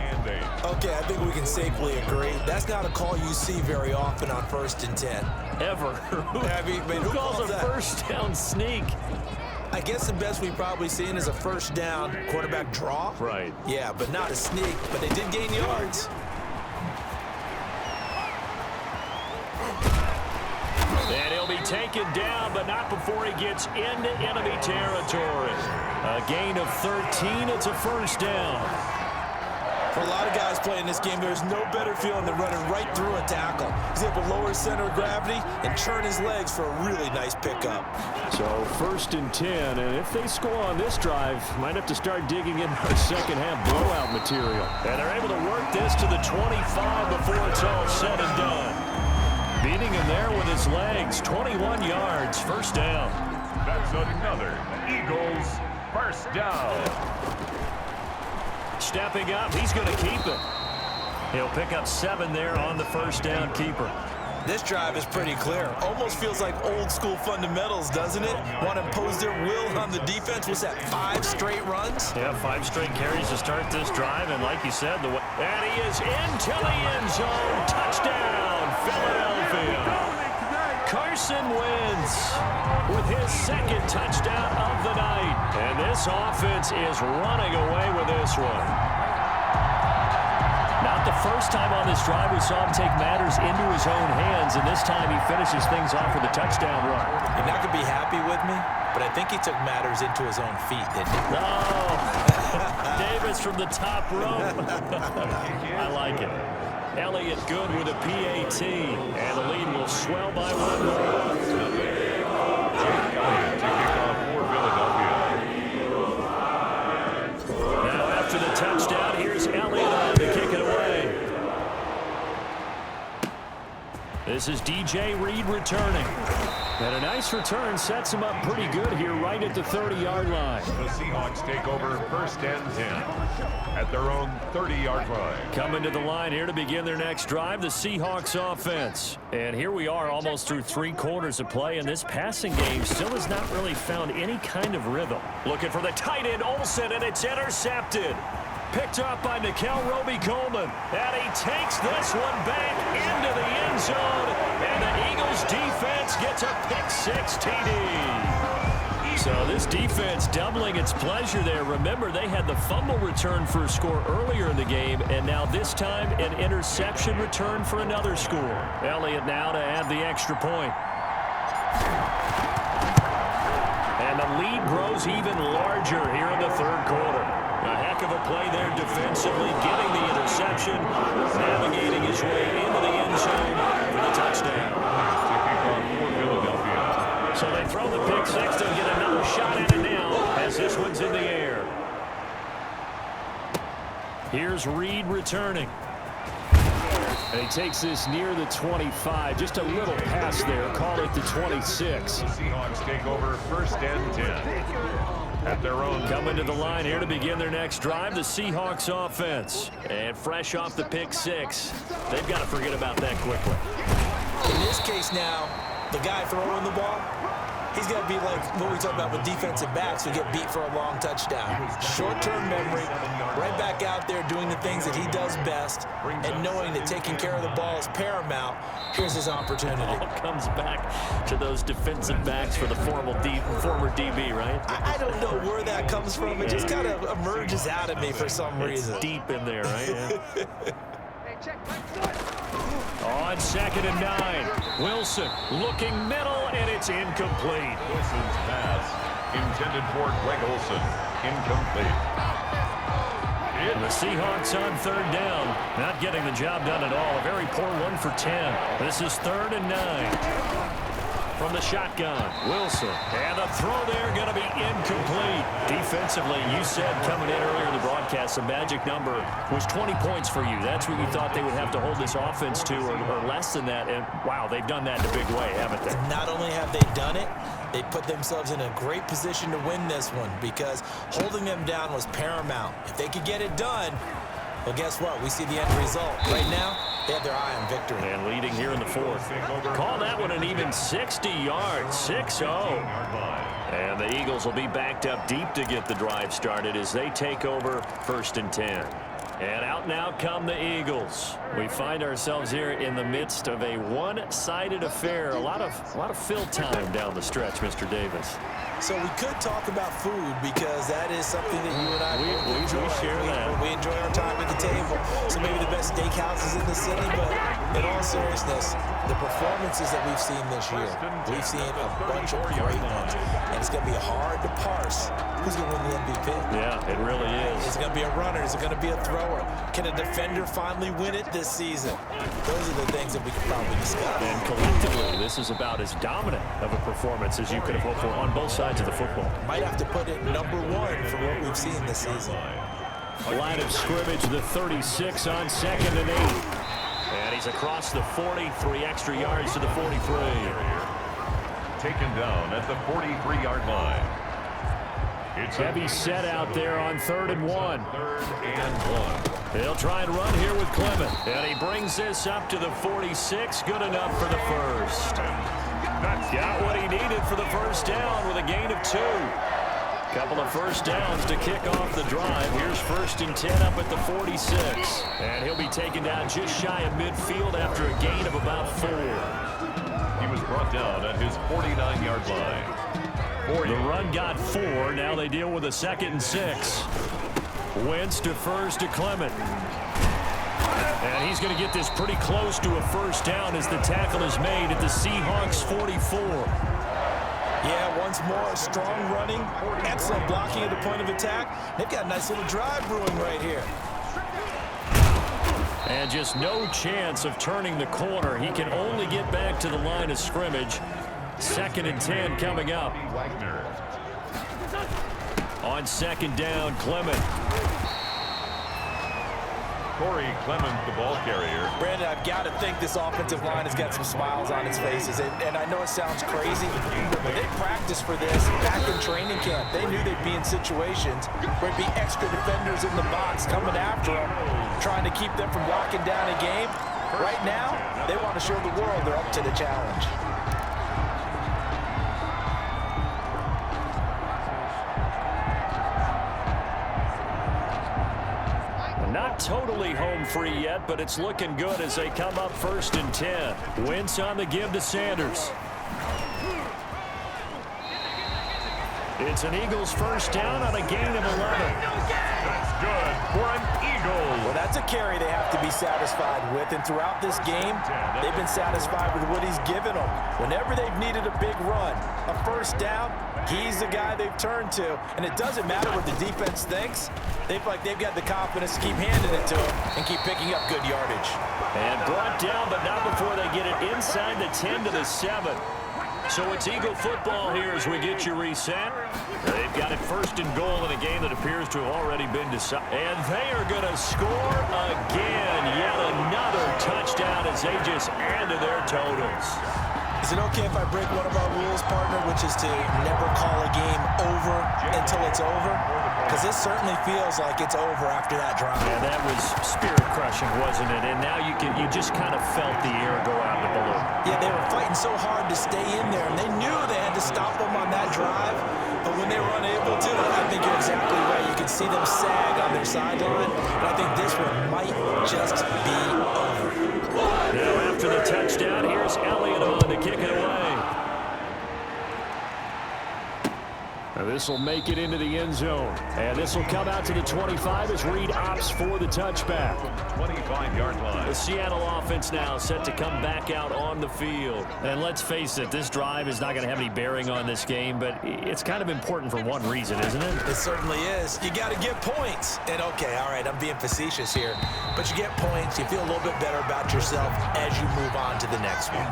[SPEAKER 4] Okay, I think we can safely agree. That's not a call you see very often on 1st and 10.
[SPEAKER 3] Ever. Who calls a
[SPEAKER 4] that?
[SPEAKER 3] 1st down sneak?
[SPEAKER 4] I guess the best we've probably seen is a 1st down quarterback draw.
[SPEAKER 3] Right.
[SPEAKER 4] Yeah, but not a sneak. But they did gain yards.
[SPEAKER 3] And he'll be taken down, but not before he gets into enemy territory. A gain of 13. It's a 1st down.
[SPEAKER 4] For a lot of guys playing this game, there's no better feeling than running right through a tackle. He's able to lower his center of gravity and churn his legs for a really nice pickup.
[SPEAKER 3] So 1st and 10, and if they score on this drive, might have to start digging in our second half blowout material. And they're able to work this to the 25 before it's all said and done. Beating him there with his legs, 21 yards, 1st down.
[SPEAKER 1] That's another Eagles 1st down.
[SPEAKER 3] Stepping up, he's going to keep it. He'll pick up 7 there on the 1st down keeper.
[SPEAKER 4] This drive is pretty clear. Almost feels like old school fundamentals, doesn't it? Want to impose their will on the defense. What's that, 5 straight runs?
[SPEAKER 3] Yeah, 5 straight carries to start this drive, and like you said, and he is into the end zone. Touchdown, Philadelphia. Carson Wentz with his 2nd touchdown of the night. And this offense is running away with this one. Not the first time on this drive we saw him take matters into his own hands, and this time he finishes things off with a touchdown run.
[SPEAKER 4] You're not going to be happy with me, but I think he took matters into his own feet, didn't he?
[SPEAKER 3] No. Davis from the top rope. I like it. Elliott good with a PAT, and the lead will swell by 1 more. Now after the touchdown, here's Elliott to kick it away. This is DJ Reed returning. And a nice return sets him up pretty good here right at the 30-yard line.
[SPEAKER 2] The Seahawks take over 1st and 10 at their own 30-yard line.
[SPEAKER 3] Coming to the line here to begin their next drive, the Seahawks offense. And here we are almost through 3 quarters of play, and this passing game still has not really found any kind of rhythm. Looking for the tight end, Olsen, and it's intercepted. Picked up by Nikel Roby-Coleman. And he takes this one back into the end zone. And the Eagles defense gets a pick-6 TD. So this defense doubling its pleasure there. Remember, they had the fumble return for a score earlier in the game, and now this time an interception return for another score. Elliott now to add the extra point. And the lead grows even larger here in the 3rd quarter. A heck of a play there defensively, getting the interception, navigating his way into the end zone for the touchdown. So they throw the pick-6, they'll get another shot at it now as this one's in the air. Here's Reed returning. And he takes this near the 25, just a little pass there, call it the 26.
[SPEAKER 2] The Seahawks take over 1st and 10 at their own.
[SPEAKER 3] Coming to the line here to begin their next drive, the Seahawks offense. And fresh off the pick-6, they've got to forget about that quickly.
[SPEAKER 4] In this case now, the guy throwing the ball, he's got to be like what we talk about with defensive backs who get beat for a long touchdown. Short-term memory, right back out there doing the things that he does best, and knowing that taking care of the ball is paramount. Here's his opportunity.
[SPEAKER 3] All comes back to those defensive backs for the former DB, right?
[SPEAKER 4] I don't know where that comes from. It just kind of emerges out of me for some reason.
[SPEAKER 3] It's deep in there, right? Yeah. On 2nd and 9, Wilson looking middle, and it's incomplete.
[SPEAKER 2] Wilson's pass intended for Greg Olsen, incomplete.
[SPEAKER 3] The Seahawks on third down. Not getting the job done at all. A very poor 1 for 10. This is 3rd and 9. From the shotgun, Wilson. And the throw there going to be incomplete. Defensively, you said coming in earlier in the broadcast, the magic number was 20 points for you. That's what you thought they would have to hold this offense to, or less than that. And, wow, they've done that in a big way, haven't they?
[SPEAKER 4] Not only have they done it, they put themselves in a great position to win this one because holding them down was paramount. If they could get it done, well, guess what? We see the end result. Right now, they have their eye on victory.
[SPEAKER 3] And leading here in the 4th. Call that one an even 60 yards, 6-0. And the Eagles will be backed up deep to get the drive started as they take over 1st and 10. And out now come the Eagles. We find ourselves here in the midst of a one-sided affair. A lot of fill time down the stretch, Mr. Davis.
[SPEAKER 4] So we could talk about food because that is something that you and I
[SPEAKER 3] we share that.
[SPEAKER 4] We enjoy our time at the table. So maybe the best steakhouses in the city, but in all seriousness, the performances that we've seen this year, we've seen a bunch of great ones. And it's going to be hard to parse who's going to win the MVP.
[SPEAKER 3] Yeah, it really is.
[SPEAKER 4] Is it going to be a runner? Is it going to be a thrower? Can a defender finally win it this season? Those are the things that we could probably discuss.
[SPEAKER 3] And collectively, this is about as dominant of a performance as you could have hoped for on both sides of the football.
[SPEAKER 4] Might have to put it #1 for what we've seen this season.
[SPEAKER 3] Line of scrimmage, the 36 on 2nd and 8. And he's across the 40, 3 extra yards to the 43.
[SPEAKER 2] Taken down at the 43-yard line. It's
[SPEAKER 3] heavy set out there on 3rd and 1.
[SPEAKER 2] 3rd and 1.
[SPEAKER 3] He'll try and run here with Clement. And he brings this up to the 46. Good enough for the first. Got what he needed for the first down with a gain of 2. Couple of first downs to kick off the drive. Here's 1st and 10 up at the 46. And he'll be taken down just shy of midfield after a gain of about 4.
[SPEAKER 2] He was brought down at his 49-yard line.
[SPEAKER 3] The run got 4. Now they deal with a 2nd and 6. Wentz defers to Clement. And he's going to get this pretty close to a first down as the tackle is made at the Seahawks 44.
[SPEAKER 4] Yeah, once more, strong running, excellent blocking at the point of attack. They've got a nice little drive brewing right here.
[SPEAKER 3] And just no chance of turning the corner. He can only get back to the line of scrimmage. 2nd and 10 coming up. On 2nd down, Clement.
[SPEAKER 2] Corey Clement, the ball carrier.
[SPEAKER 4] Brandon, I've got to think this offensive line has got some smiles on its faces. And I know it sounds crazy, but they practiced for this back in training camp. They knew they'd be in situations where it'd be extra defenders in the box coming after them, trying to keep them from locking down a game. Right now, they want to show the world they're up to the challenge.
[SPEAKER 3] Not totally home free yet, but it's looking good as they come up 1st and 10. Wentz on the give to Sanders. It's an Eagles first down on a gain of 11.
[SPEAKER 2] That's good for an Eagle.
[SPEAKER 4] Well, that's a carry they have to be satisfied with, and throughout this game, they've been satisfied with what he's given them. Whenever they've needed a big run, a first down, he's the guy they've turned to, and it doesn't matter what the defense thinks. They've got the confidence to keep handing it to him and keep picking up good yardage.
[SPEAKER 3] And brought down, but not before they get it inside the 10 to the 7. So it's Eagle football here as we get you reset. They've got it 1st and goal in a game that appears to have already been decided. And they are going to score again. Yet another touchdown as they just add to their totals.
[SPEAKER 4] Is it okay if I break one of our rules, partner, which is to never call a game over until it's over? Because this certainly feels like it's over after that drive.
[SPEAKER 3] Yeah, that was spirit-crushing, wasn't it? And now you just kind of felt the air go out of the balloon.
[SPEAKER 4] Yeah, they were fighting so hard to stay in there, and they knew they had to stop them on that drive. But when they were unable to, I think you're exactly right. You can see them sag on their sideline, and I think this one might just be over.
[SPEAKER 3] Now after the touchdown, here's Elliott on to kick it away. This will make it into the end zone. And this will come out to the 25 as Reed opts for the touchback.
[SPEAKER 2] 25-yard line.
[SPEAKER 3] The Seattle offense now set to come back out on the field. And let's face it, this drive is not going to have any bearing on this game, but it's kind of important for one reason, isn't it?
[SPEAKER 4] It certainly is. You got to get points. And okay, all right, I'm being facetious here, but you get points, you feel a little bit better about yourself as you move on to the next one.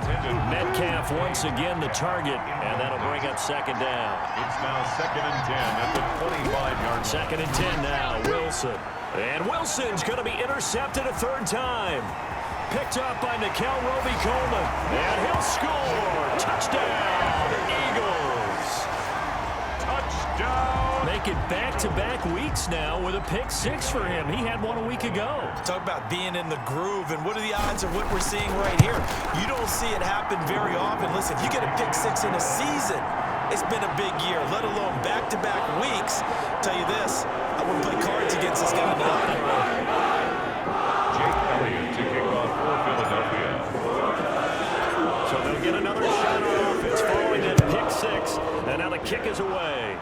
[SPEAKER 3] Metcalf once again the target, and that'll bring up second down.
[SPEAKER 2] It's now 2nd and 10 at the 25-yard line.
[SPEAKER 3] 2nd and 10 now, Wilson. And Wilson's going to be intercepted a third time. Picked up by Nikel Roby-Coleman. And he'll score. Touchdown, Eagles.
[SPEAKER 2] Touchdown.
[SPEAKER 3] Make it back-to-back weeks now with a pick six for him. He had one a week ago.
[SPEAKER 4] Talk about being in the groove, and what are the odds of what we're seeing right here? You don't see it happen very often. Listen, if you get a pick six in a season, it's been a big year, let alone back-to-back weeks. Tell you this, I wouldn't play cards against this guy now.
[SPEAKER 2] Jake Elliott to kick off for Philadelphia.
[SPEAKER 3] So they'll get another shot on offense following that pick six. And now the kick is away.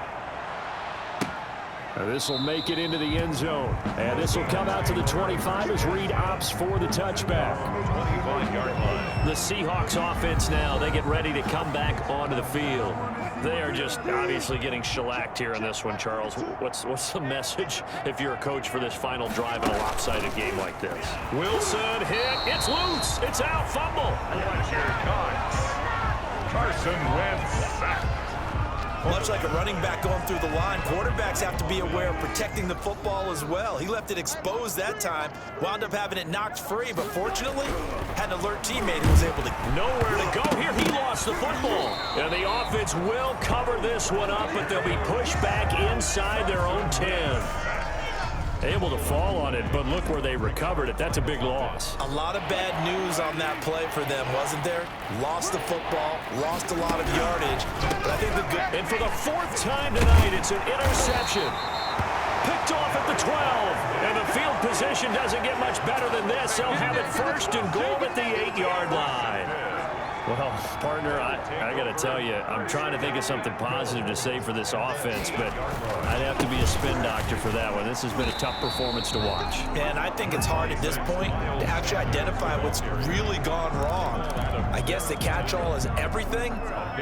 [SPEAKER 3] This will make it into the end zone. And this will come out to the 25 as Reed opts for the touchback.
[SPEAKER 2] 25-yard line.
[SPEAKER 3] The Seahawks offense now, they get ready to come back onto the field. They are just obviously getting shellacked here in this one, Charles. What's the message if you're a coach for this final drive in a lopsided game like this? Wilson hit. It's loose. It's out. Fumble.
[SPEAKER 2] Fletcher caught. Carson Wentz sacked.
[SPEAKER 4] Much like a running back going through the line, quarterbacks have to be aware of protecting the football as well. He left it exposed that time, wound up having it knocked free, but fortunately, had an alert teammate who was able to...
[SPEAKER 3] Nowhere to go here. He lost the football. And the offense will cover this one up, but they'll be pushed back inside their own 10. Able to fall on it, but look where they recovered it. That's a big loss.
[SPEAKER 4] A lot of bad news on that play for them, wasn't there? Lost the football, lost a lot of yardage, but I think the good...
[SPEAKER 3] And for the fourth time tonight, it's an interception. Picked off at the 12, and the field position doesn't get much better than this. They'll have it first and goal at the 8-yard line. Well, partner, I got to tell you, I'm trying to think of something positive to say for this offense, but I'd have to be a spin doctor for that one. This has been a tough performance to watch.
[SPEAKER 4] And I think it's hard at this point to actually identify what's really gone wrong. I guess the catch-all is everything.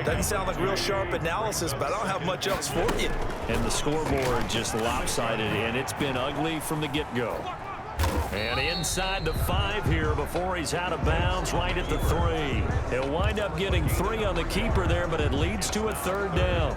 [SPEAKER 4] Doesn't sound like real sharp analysis, but I don't have much else for you. And
[SPEAKER 3] the scoreboard just lopsided, and it's been ugly from the get-go. And inside the 5 here before he's out of bounds, right at the 3. He'll wind up getting 3 on the keeper there, but it leads to a third down.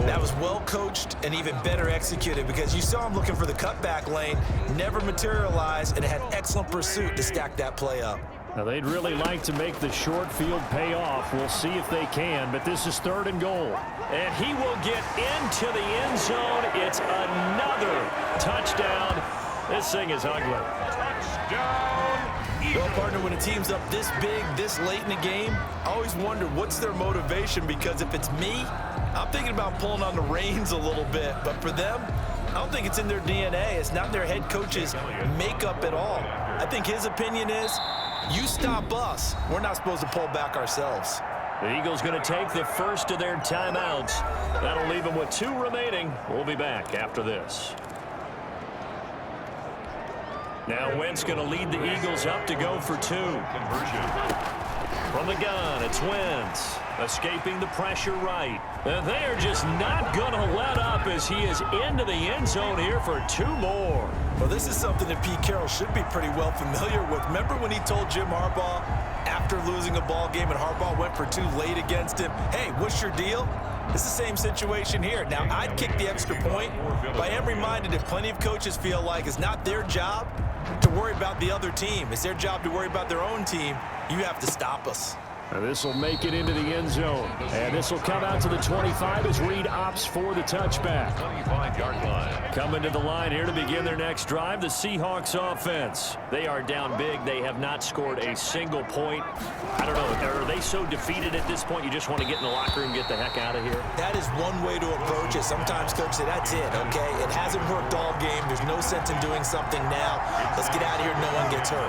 [SPEAKER 4] That was well coached and even better executed because you saw him looking for the cutback lane, never materialized, and had excellent pursuit to stack that play up.
[SPEAKER 3] Now, they'd really like to make the short field pay off. We'll see if they can, but this is 3rd and goal. And he will get into the end zone. It's another touchdown. This thing is ugly.
[SPEAKER 2] Touchdown.
[SPEAKER 4] Well, partner, when a team's up this big, this late in the game, I always wonder what's their motivation, because if it's me, I'm thinking about pulling on the reins a little bit. But for them, I don't think it's in their DNA. It's not their head coach's makeup at all. I think his opinion is, you stop us, we're not supposed to pull back ourselves.
[SPEAKER 3] The Eagles going to take the first of their timeouts. That'll leave them with 2 remaining. We'll be back after this. Now Wentz going to lead the Eagles up to go for 2. From the gun, it's Wentz. Escaping the pressure right. And they are just not going to let up as he is into the end zone here for 2 more.
[SPEAKER 4] Well, this is something that Pete Carroll should be pretty well familiar with. Remember when he told Jim Harbaugh after losing a ball game and Harbaugh went for 2 late against him, hey, what's your deal? It's the same situation here. Now, I'd kick the extra point, but I am reminded that plenty of coaches feel like it's not their job to worry about the other team. It's their job to worry about their own team. You have to stop us.
[SPEAKER 3] And this will make it into the end zone. And this will come out to the 25 as Reed opts for the touchback.
[SPEAKER 2] 25-yard line.
[SPEAKER 3] Coming to the line here to begin their next drive, the Seahawks offense. They are down big. They have not scored a single point. I don't know. Are they so defeated at this point you just want to get in the locker room and get the heck out of here?
[SPEAKER 4] That is one way to approach it. Sometimes coaches say, that's it, okay? It hasn't worked all game. There's no sense in doing something now. Let's get out of here. No one gets hurt.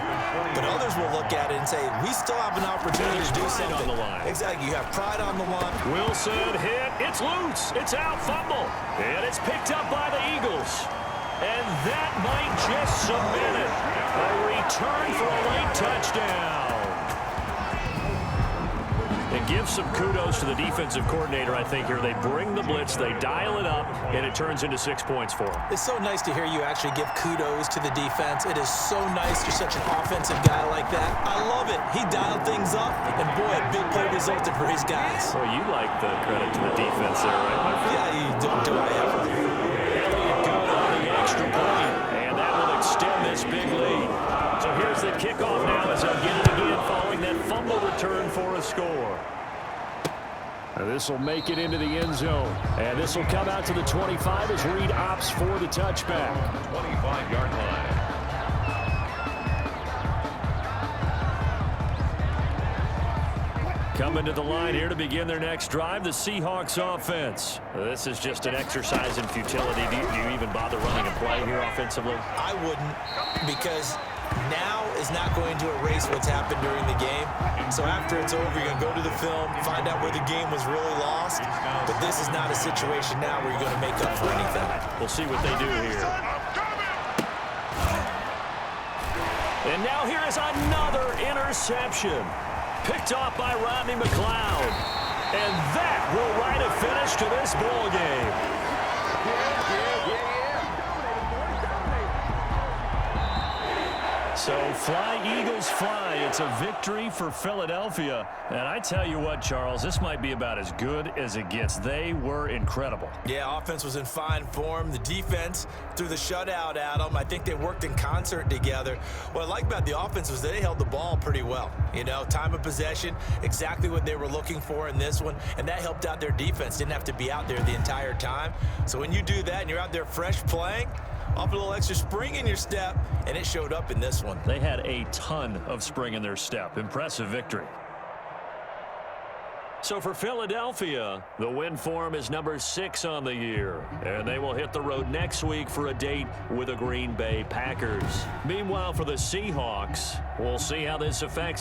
[SPEAKER 4] But others will look at it and say, we still have an opportunity to do you something.
[SPEAKER 3] On the line.
[SPEAKER 4] Exactly. You have pride on the line.
[SPEAKER 3] Wilson hit. It's loose. It's out. Fumble. And it's picked up by the Eagles. And that might just submit it. A return for a late touchdown. And give some kudos to the defensive coordinator, I think, here. They bring the blitz, they dial it up, and it turns into 6 points for them.
[SPEAKER 4] It's so nice to hear you actually give kudos to the defense. It is so nice you're such an offensive guy like that. I love it. He dialed things up, and boy, a big play resulted for his guys.
[SPEAKER 3] Well, you like the credit to the defense there, right, my friend?
[SPEAKER 4] Yeah, you do I ever.
[SPEAKER 3] Elliott good on the extra point, and that will extend this big lead. So here's the kickoff now as they'll get it again following that fumble return for a score. This will make it into the end zone. And this will come out to the 25 as Reed opts for the touchback.
[SPEAKER 2] 25-yard line.
[SPEAKER 3] Coming to the line here to begin their next drive, the Seahawks offense. This is just an exercise in futility. Do you even bother running a play here offensively?
[SPEAKER 4] I wouldn't, because now is not going to erase what's happened during the game. So after it's over, you're going to go to the film, find out where the game was really lost. But this is not a situation now where you're going to make up for anything.
[SPEAKER 3] We'll see what they do here. And now here is another interception. Picked off by Rodney McLeod. And that will write a finish to this ball game. So fly, Eagles, fly. It's a victory for Philadelphia. And I tell you what, Charles, this might be about as good as it gets. They were incredible.
[SPEAKER 4] Yeah, offense was in fine form. The defense threw the shutout at them. I think they worked in concert together. What I like about the offense was they held the ball pretty well. You know, time of possession, exactly what they were looking for in this one. And that helped out their defense. Didn't have to be out there the entire time. So when you do that and you're out there fresh playing, off a little extra spring in your step, and it showed up in this one.
[SPEAKER 3] They had a ton of spring in their step. Impressive victory. So for Philadelphia, the win form is number 6 on the year. And they will hit the road next week for a date with the Green Bay Packers. Meanwhile, for the Seahawks, we'll see how this affects